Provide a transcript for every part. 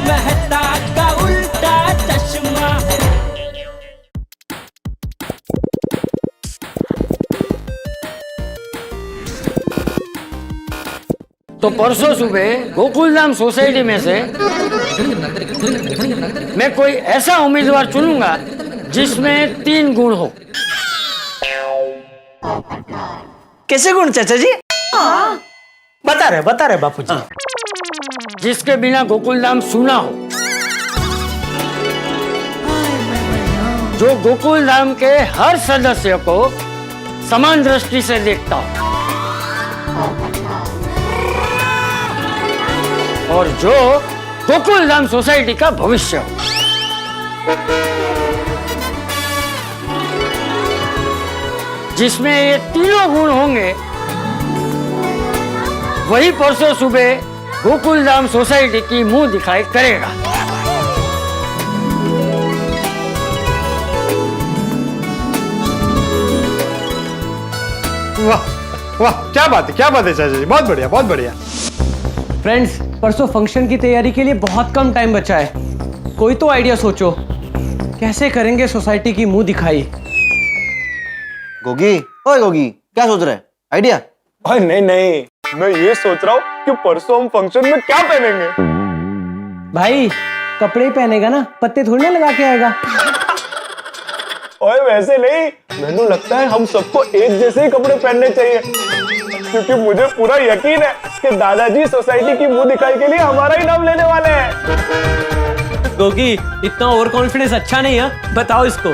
मेहता का उल्टा चश्मा है। तो परसों सुबह गोकुलधाम सोसाइटी में से मैं कोई ऐसा उम्मीदवार चुनूंगा जिसमें 3 गुण हो। कैसे गुण चाचा जी? बता रहे बापूजी। जिसके बिना गोकुलधाम सूना हो, जो गोकुलधाम के हर सदस्य को समान दृष्टि से देखता हो, और जो गोकुलधाम सोसाइटी का भविष्य हो। जिसमें ये तीनों गुण होंगे वही परसों सुबह गोकुलधाम सोसाइटी की मुंह दिखाई करेगा। वाह वाह, क्या बात है चाचा जी, बहुत बढ़िया बहुत बढ़िया। फ्रेंड्स, परसों फंक्शन की तैयारी के लिए बहुत कम टाइम बचा है। कोई तो आइडिया सोचो, कैसे करेंगे सोसाइटी की मुंह दिखाई। गोगी, ओए गोगी, क्या सोच रहे हैं? आइडिया? ओए नहीं, मैं ये सोच रहा हूँ कि परसों हम फंक्शन में क्या पहनेंगे। भाई कपड़े ही पहनेगा ना, पत्ते थोड़ी ना लगा के आएगा। ओए वैसे नहीं, मैंने लगता है हम सबको एक जैसे ही कपड़े पहनने चाहिए, क्योंकि मुझे पूरा यकीन है कि दादाजी सोसाइटी की मुंह दिखाई के लिए हमारा ही नाम लेने वाले हैं। गोगी, इतना ओवर कॉन्फिडेंस अच्छा नहीं है, बताओ इसको।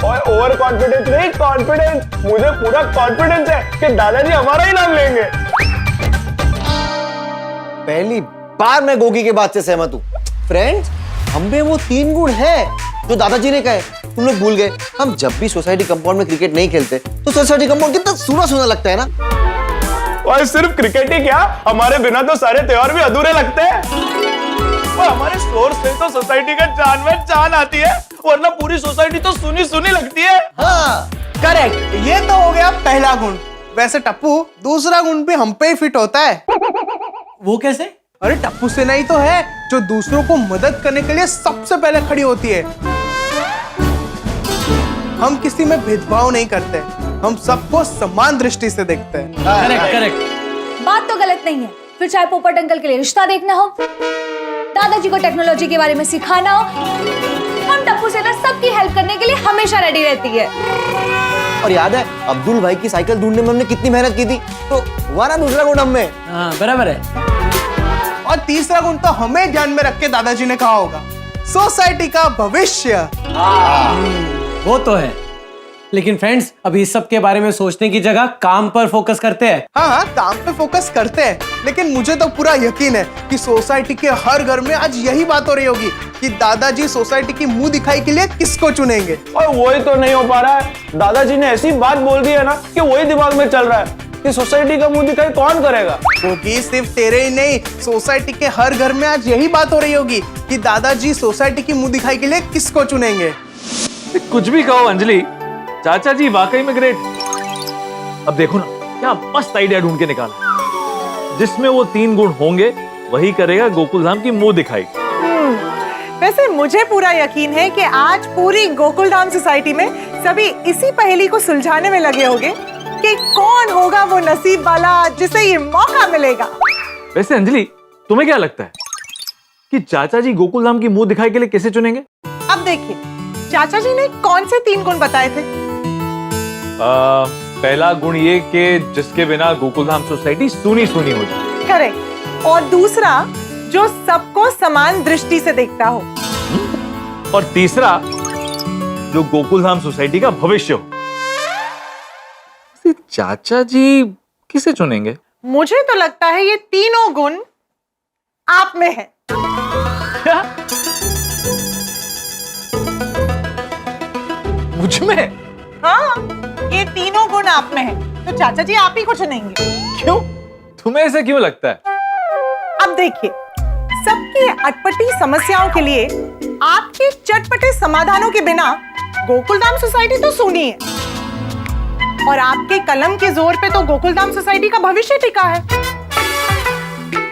और ओवर कॉन्फिडेंस नहीं, कॉन्फिडेंस, मुझे पूरा कॉन्फिडेंस है कि दादाजी हमारा ही नाम लेंगे। पहली बार मैं गोगी के बात से सहमत हूँ। फ्रेंड्स, हम में वो 3 गुण है जो दादाजी ने कहे। तुम लोग भूल गए, हम जब भी सोसाइटी कंपाउंड में क्रिकेट नहीं खेलते तो सोसाइटी कंपाउंड कितना सूना लगता है ना। और सिर्फ क्रिकेट ही क्या, हमारे बिना तो सारे त्योहार भी अधूरे लगते हैं। और हमारे शोर से तो सोसाइटी का जान में जान आती है, वरना पूरी सोसाइटी तो सुनी लगती है। हाँ, करेक्ट, ये तो हो गया पहला गुण। वैसे टप्पू, दूसरा गुण भी हम पे ही फिट होता है। वो कैसे? अरे टप्पू सेना ही तो है जो दूसरों को मदद करने के लिए सबसे पहले खड़ी होती है। हम किसी में भेदभाव नहीं करते, हम सबको समान दृष्टि से देखते हैं। करेक्ट। बात तो गलत नहीं है। फिर चाहे पोपट अंकल के लिए रिश्ता देखना हो, दादाजी को टेक्नोलॉजी के बारे में सिखाना हो, हम टप्पू सेना सबकी हेल्प करने के लिए हमेशा रेडी रहती है। और याद है अब्दुल भाई की साइकिल ढूंढने में हमने कितनी मेहनत की थी, तो हमारा दूसरा गुण हम में। हाँ, बराबर है। और तीसरा गुण तो हमें ध्यान में रख के दादाजी ने कहा होगा, सोसाइटी का भविष्य। वो तो है, लेकिन फ्रेंड्स, अभी इस सब के बारे में सोचने की जगह काम पर फोकस करते हैं। हाँ, काम पे फोकस करते हैं, लेकिन मुझे तो पूरा यकीन है कि सोसाइटी के हर घर में आज यही बात हो रही होगी कि दादाजी सोसाइटी की मुंह दिखाई के लिए किसको चुनेंगे। और वही तो नहीं हो पा रहा है। दादाजी ने ऐसी बात बोल दी है ना कि वही दिमाग में चल रहा है कि सोसाइटी का मुंह दिखाई कौन करेगा। क्योंकि सिर्फ तेरे ही नहीं, सोसाइटी के हर घर में आज यही बात हो रही होगी कि दादाजी सोसाइटी की मुंह दिखाई के लिए किसको चुनेंगे। कुछ भी कहो अंजलि, चाचा जी वाकई में ग्रेट। अब देखो ना, क्या मस्त आइडिया ढूंढ के निकाला। जिसमें वो 3 गुण होंगे वही करेगा गोकुलधाम की मुंह दिखाई। वैसे मुझे पूरा यकीन है कि आज पूरी गोकुलधाम सोसाइटी में सभी इसी पहेली को सुलझाने में लगे होंगे कि कौन होगा वो नसीब वाला जिसे ये मौका मिलेगा। वैसे अंजलि, तुम्हें क्या लगता है कि चाचा जी गोकुलधाम की मुंह दिखाई के लिए कैसे चुनेंगे? अब देखिए, चाचा जी ने कौन से 3 गुण बताए थे? पहला गुण ये कि जिसके बिना गोकुलधाम सोसाइटी सुनी हो जाए। करेक्ट। और दूसरा, जो सबको समान दृष्टि से देखता हो। और तीसरा, जो गोकुलधाम सोसाइटी का भविष्य हो। चाचा जी किसे चुनेंगे? मुझे तो लगता है ये तीनों गुण आप में है। क्या? मुझ में? हाँ, ये तीनों गुण आप में है, तो चाचा जी आप ही को चुनेंगे। क्यों? तुम्हें ऐसे क्यों लगता है? अब देखिए, सबकी अटपटी समस्याओं के लिए आपके चटपटे समाधानों के बिना गोकुलधाम सोसाइटी तो सुनी है, और आपके कलम के जोर पे तो गोकुलधाम सोसाइटी का भविष्य टिका है।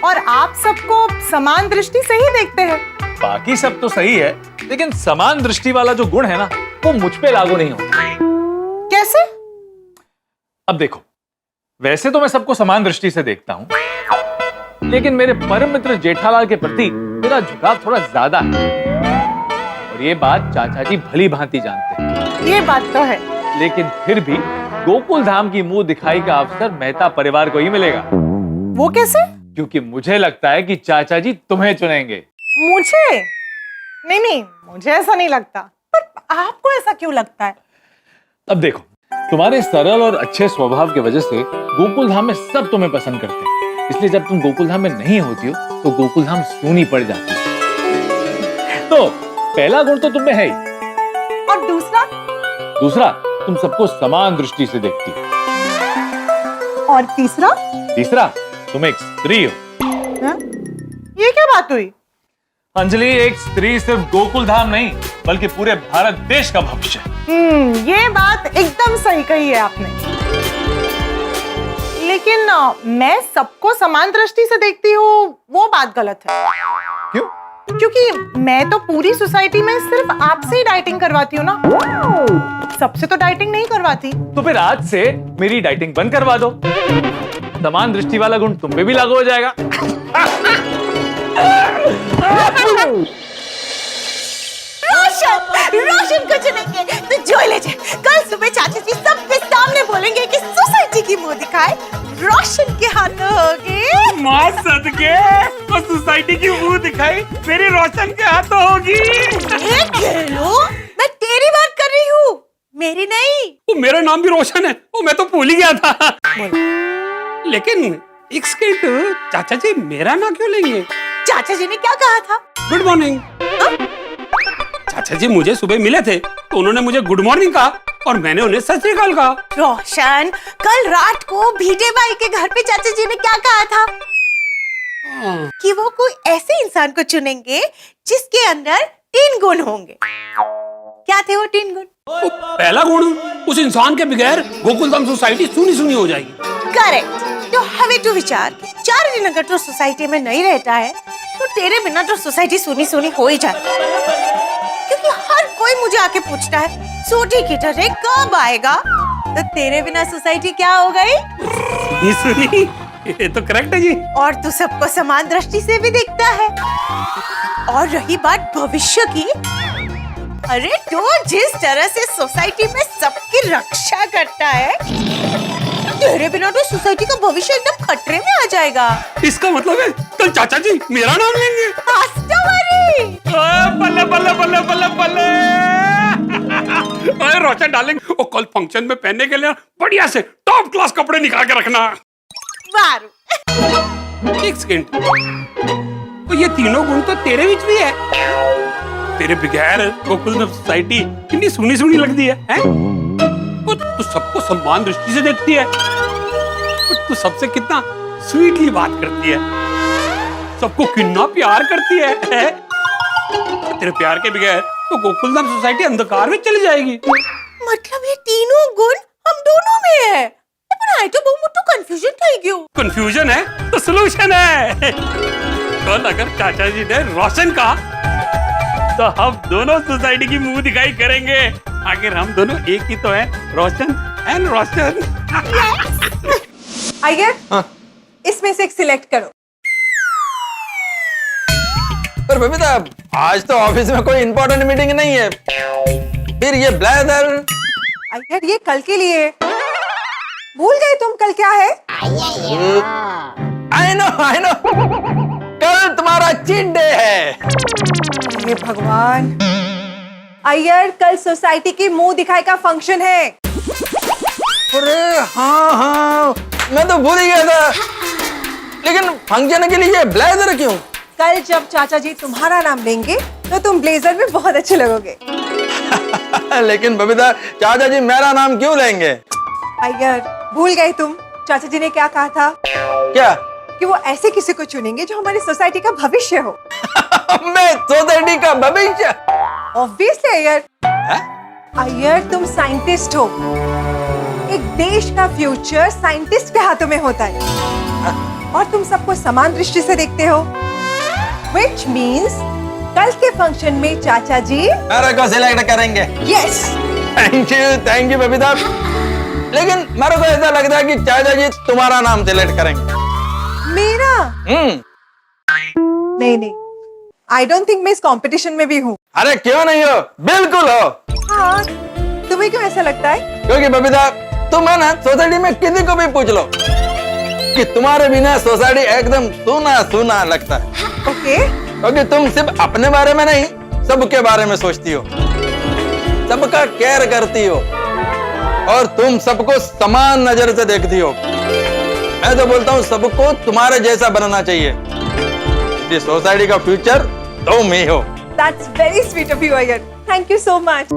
और आप सबको समान दृष्टि से ही देखते हैं। बाकी सब तो सही है, लेकिन समान दृष्टि वाला जो गुण है ना, वो मुझ पे लागू नहीं होता। कैसे? अब देखो, वैसे तो मैं सबको समान दृष्टि से देखता हूं, लेकिन मेरे परम मित्र जेठालाल के प्रति मेरा झुकाव थोड़ा ज्यादा है, और ये बात चाचा जी भली भांति जानते हैं। ये बात तो है। लेकिन फिर भी गोकुल धाम की मुंह दिखाई का अवसर मेहता परिवार को ही मिलेगा। वो कैसे? क्योंकि मुझे लगता है कि चाचा जी तुम्हें चुनेंगे। मुझे? नहीं नहीं, मुझे ऐसा नहीं लगता। पर आपको ऐसा क्यों लगता है? अब देखो, तुम्हारे सरल और अच्छे स्वभाव की वजह से गोकुल धाम में सब तुम्हें पसंद करते हैं, इसलिए जब तुम गोकुल धाम में नहीं होती हो तो गोकुल धाम सूनी पड़ जाती है। तो पहला गुण तो तुम में है ही। और दूसरा? दूसरा, तुम सबको समान दृष्टि से देखती हो। और तीसरा? तीसरा, तुम एक स्त्री हो। हाँ? ये क्या बात हुई? अंजलि, एक स्त्री सिर्फ गोकुल धाम नहीं बल्कि पूरे भारत देश का भविष्य है। ये बात एकदम सही कही है आपने। लेकिन मैं सबको समान दृष्टि से देखती हूँ, वो बात गलत है। क्यों? क्योंकि मैं तो पूरी सोसाइटी में सिर्फ आपसे ही डाइटिंग करवाती हूँ ना, सबसे तो डाइटिंग नहीं करवाती। तो फिर आज से मेरी डाइटिंग बंद करवा दो, समान दृष्टि वाला गुण तुम पे भी लागू हो जाएगा। रोशन को चुनेंगे तो जो ले जाए। कल सुबह चाचा जी सबके सामने बोलेंगे कि सोसाइटी की मुंह दिखाए रोशन के हाथों होगी। माँ सदके, वो सोसाइटी की मुंह दिखाई मेरी रोशन के हाथों होगी। मैं तेरी बात कर रही हूँ, मेरी नहीं। वो मेरा नाम भी रोशन है, वो मैं तो भूल ही गया था। लेकिन एक सेकंड, चाचा जी मेरा नाम क्यों लेंगे? चाचा जी ने क्या कहा था? Good morning. चाचा जी मुझे सुबह मिले थे तो उन्होंने मुझे गुड मॉर्निंग कहा और मैंने उन्हें सत श्री अकाल कहा। रोशन, कल रात को भीटे भाई के घर पे चाचा जी ने क्या कहा था? कि वो कोई ऐसे इंसान को चुनेंगे जिसके अंदर 3 गुण होंगे। क्या थे वो 3 गुण? पहला गुण, उस इंसान के बगैर गोकुलधाम सोसाइटी सुनी सुनी हो जाएगी। करेक्ट। तो हमें तो विचार 4 दिन अगर तो सोसाइटी में नहीं रहता है तो तेरे बिना तो सोसाइटी सुनी सुनी हो ही जाती है। क्योंकि हर कोई मुझे आके पूछता है सोटी की तरह कब आएगा, तो तेरे बिना सोसाइटी क्या हो गई? सुनी, ये तो करेक्ट है जी। और तू सबको समान दृष्टि से भी देखता है। और रही बात भविष्य की, अरे तो जिस तरह से सोसाइटी में सबकी रक्षा करता है, तेरे बिना तो सोसाइटी का भविष्य एकदम खतरे में आ जाएगा। इसका मतलब है कल चाचा जी मेरा नाम लेंगे। बल्ले बल्ले बल्ले बल्ले बल्ले। अरे रोशन डार्लिंग, वो कल फंक्शन में पहनने के लिए बढ़िया से टॉप क्लास कपड़े निकाल के रखना। एक सेकंड, तो ये तीनों गुण तो तेरे बीच भी है। तेरे बगैर गोकुल सोसाइटी कितनी सुनी सुनी लगती है? तू सबको सम्मान दृष्टि से देखती है, तू सबसे कितना स्वीटली बात करती है, सबको कितना प्यार करती है। तेरे प्यार के बगैर तो गोकुलधाम सोसाइटी अंधकार में चली जाएगी। मतलब ये तीनों गुण हम दोनों में है। पर आई तो बहुत मोटो कंफ्यूजन થઈ ગયો। कंफ्यूजन है तो सॉल्यूशन है। कल अगर चाचा जी ने रोशन कहा तो हम दोनों सोसाइटी की मुंह दिखाई करेंगे। आखिर हम दोनों एक ही तो है, रोशन एंड रोशन। अय्यर, इसमें से एक सिलेक्ट करो। पर बबीता, आज तो ऑफिस में कोई इंपॉर्टेंट मीटिंग नहीं है, फिर ये ब्लेजर। अय्यर, ये कल के लिए। भूल गए तुम कल क्या है? आई नो, कल तुम्हारा चीट डे है। हे भगवान। अय्यर, कल सोसाइटी की मुंह दिखाई का फंक्शन है। अरे हाँ, मैं तो भूल ही गया था। लेकिन फंक्शन के लिए ब्लेजर क्यों? कल जब चाचा जी तुम्हारा नाम लेंगे तो तुम ब्लेजर में बहुत अच्छे लगोगे। लेकिन बबीता, चाचा जी मेरा नाम क्यों लेंगे? अय्यर, भूल गए तुम चाचा जी ने क्या कहा था? क्या? कि वो ऐसे किसी को चुनेंगे जो हमारी सोसाइटी का भविष्य हो। मैं सोसाइटी का भविष्य? ऑब्वियसली अय्यर। अय्यर, तुम साइंटिस्ट हो। एक देश का फ्यूचर साइंटिस्ट के हाथों में होता है। और तुम सबको समान दृष्टि से देखते हो, which means कल के फंक्शन में चाचा जी मेरे को सिलेक्ट करेंगे। यस। Thank you Babita. लेकिन मेरे को ऐसा लगता है कि चाचा जी तुम्हारा नाम सिलेक्ट करेंगे। मेरा? नहीं, आई डोंट थिंक मैं इस कंपटीशन में भी हूँ। अरे क्यों नहीं हो, बिल्कुल हो। हाँ, तुम्हें क्यों ऐसा लगता है? क्योंकि बबीता तुम है ना, सोसाइटी में किसी को भी पूछ लो कि तुम्हारे बिना सोसाइटी एकदम सूना सूना लगता है। ओके। क्योंकि तुम सिर्फ अपने बारे में नहीं, सबके बारे में सोचती हो, सबका केयर करती हो और तुम सबको समान नजर से देखती हो। मैं तो बोलता हूँ सबको तुम्हारे जैसा बनना चाहिए। सोसाइटी का फ्यूचर तुम ही हो। That's very sweet of you, Ayan. Thank you so much.